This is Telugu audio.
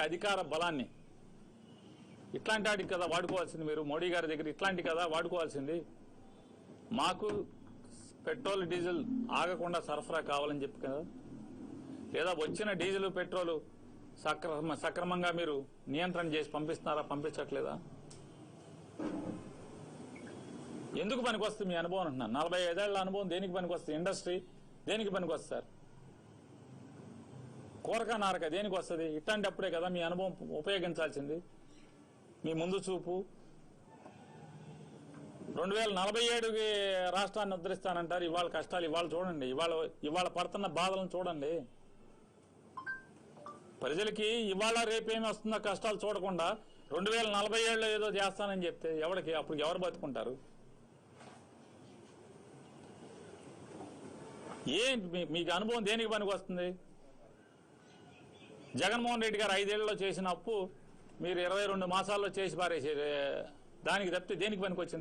అధికార బలాన్ని ఇట్లాంటి వాటికి కదా వాడుకోవాల్సింది. మీరు మోడీ గారి దగ్గర ఇట్లాంటి కదా వాడుకోవాల్సింది. మాకు పెట్రోల్ డీజిల్ ఆగకుండా సరఫరా కావాలని చెప్పి కదా, లేదా వచ్చిన డీజిల్ పెట్రోల్ సక్రమంగా మీరు నియంత్రణ చేసి పంపిస్తున్నారా, పంపించట్లేదా? ఎందుకు పనికొస్తుంది మీ అనుభవం అంటున్నాను. 45 ఏళ్ల అనుభవం దేనికి పనికొస్తుంది? ఇండస్ట్రీ దేనికి పనికొస్తుంది సార్? కోరక నారక దేనికి వస్తుంది? ఇట్లాంటి అప్పుడే కదా మీ అనుభవం ఉపయోగించాల్సింది, మీ ముందు చూపు. 2047కి రాష్ట్రాన్ని ఉద్ధరిస్తానంటారు. ఇవాళ కష్టాలు ఇవాళ చూడండి, ఇవాళ పడుతున్న బాధలను చూడండి. ప్రజలకి ఇవాళ రేపేమి వస్తుందో కష్టాలు చూడకుండా 2047లో ఏదో చేస్తానని చెప్తే ఎవరికి అప్పుడు ఎవరు బతుకుంటారు? మీకు అనుభవం దేనికి పనికి వస్తుంది? జగన్మోహన్ రెడ్డి గారు 5 ఏళ్లలో చేసిన అప్పు మీరు 22 మాసాల్లో చేసి పారేసారు. దానికి తప్పితే దేనికి పనికి వచ్చింది?